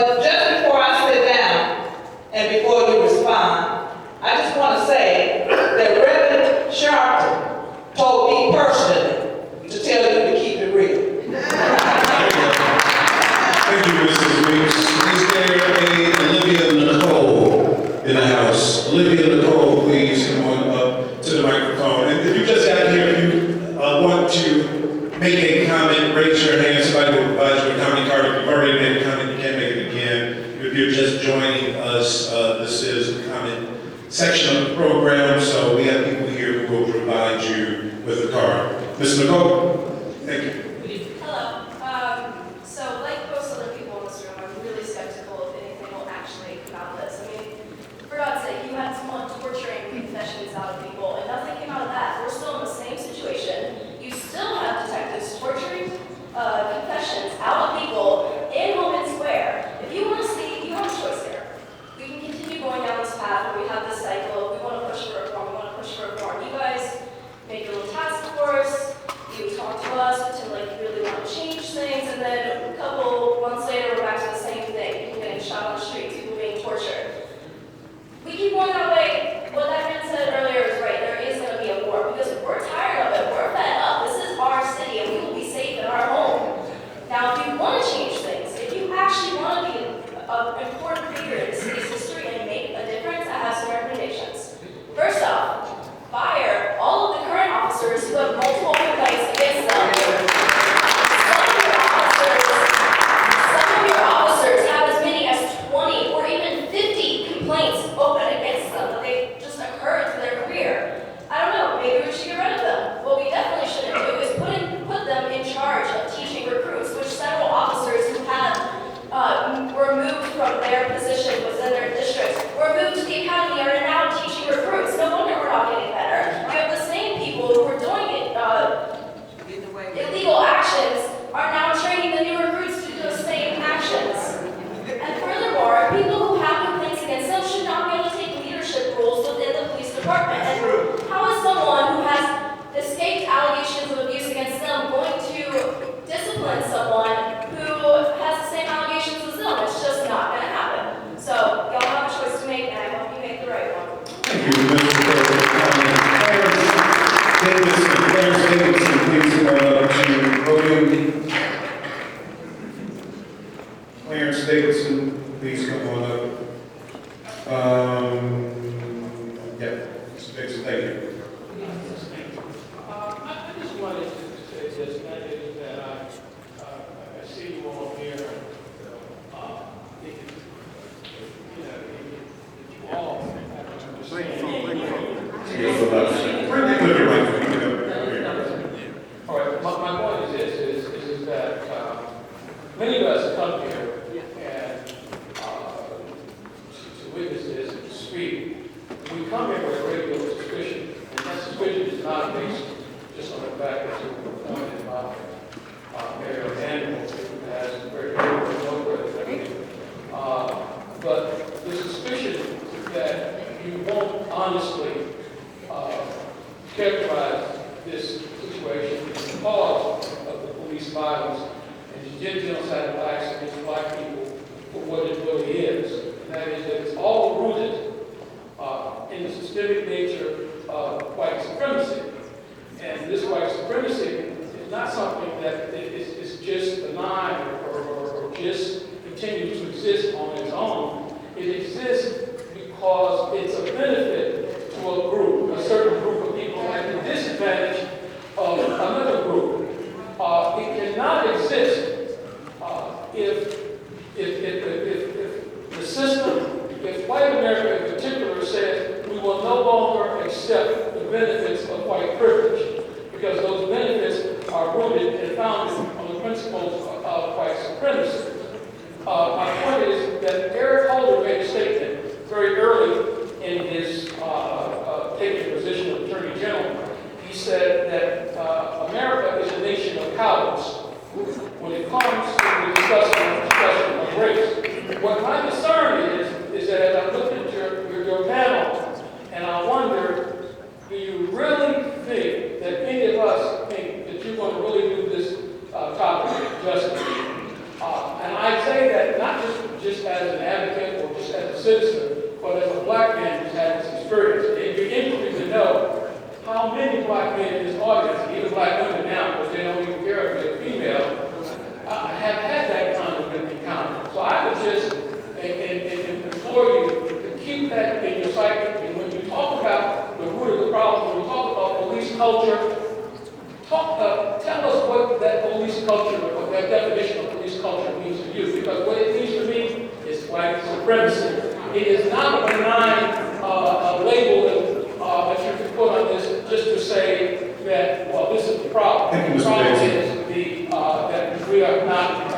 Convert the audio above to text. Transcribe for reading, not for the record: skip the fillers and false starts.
But just before I sit down and before you respond, I just want to say that Reverend Sharpton told me personally to tell you to keep it real. Thank you, Mrs. Weeks. Is there a Olivia Nicole in the house? Olivia Nicole, please come on up to the microphone. And if you just got here, if you want to make a comment, raise your hand. Somebody will provide you a comment card. If you've already made a comment, you can't make it again. If you're just joining us, this is the comment section of the program, so we have people here who will provide you with a card. Ms. Nicole, thank you. Hello. So like most other people in this room, I'm really skeptical if anything will actually come out of this. I mean, for God's sake, you had someone torturing confessions out of people, and nothing came out of that. We're still in the same situation. You still have detectives torturing confessions out of people in Homan Square. If you want to see, you have a choice here. We can continue going down this path where we have this cycle. We want to push for reform. We want to push for reform. You guys make your little task force. You talk to us, pretend like you really want to change things, and then a couple months later, we're back to the same thing. People getting shot on the streets, people being tortured. We keep going that way. What that man said earlier is right. There is going to be a war because we're tired of it. We're fed up. This is our city, and we will be safe in our home. Now, if you want to change things, if you actually want to be an important figure in the city's history and make a difference, I have some recommendations. First off, fire all of the current officers who have multiple complaints against them. Some of your officers have as many as 20 or even 50 complaints open against them that they just occurred through their career. I don't know, maybe we should get rid of them. What we definitely shouldn't do is put them in charge of teaching recruits, which several officers who have were moved from their position within their districts, were moved to the academy, are now teaching recruits. No wonder we're not getting better. You have the same people who were doing illegal actions are now training the new recruits to do the same actions. And furthermore, people who have complaints against them should not be able to take leadership roles within the police department. And how is someone who has escaped allegations of abuse against them going to discipline someone who has the same allegations as them? It's just not going to happen. So y'all have a choice to make, and I hope you make the right one. Thank you, Clarence Davidson, please come on up to the podium. Clarence Davidson, please come on up. Yeah, Mr. Dixon, thank you. I just wanted to say this, and that is that I see you all here. You all have to understand. All right, my point is this, is that many of us come here and to witness this and to speak. We come here with a great deal of suspicion, and that suspicion is not based just on the fact that you were appointed by Mayor Rahm Emanuelwill, who has very no credibility. But the suspicion that you won't honestly characterize this situation as the cause of the police violence and the genocidal acts against black people for what it really is. And that is that it's all rooted in the systemic nature of white supremacy. And this white supremacy is not something that is just benign or just continues to exist on its own. It exists because it's a benefit to a group, a certain group of people at the disadvantage of another group. It cannot exist if the system, if white America in particular says we will no longer accept the benefits of white privilege, because those benefits are rooted and founded on the principles of white supremacy. My point is that Eric Holder made a statement very early in his taking the position of Attorney General. He said that America is a nation of cowards when it comes to the discussion of race. What my concern is that as I look at your panel, and I wonder, do you really think that any of us think that you're going to really do this topic justice? And I say that not just citizen, but as a black man who's had this experience. It'd be interesting to know how many black men in this audience, even black women now, because they don't even care if they're female, have had that kind of an encounter. So I would just implore you to keep that in your psyche. And when you talk about the root of the problem, when you talk about police culture, tell us what that police culture, what that definition of police culture means to you. Because what it means to me is white supremacy. It is not a benign label that you can put on this just to say that, well, this is the problem. Thank you, Mr. The problem Davis. is that we are not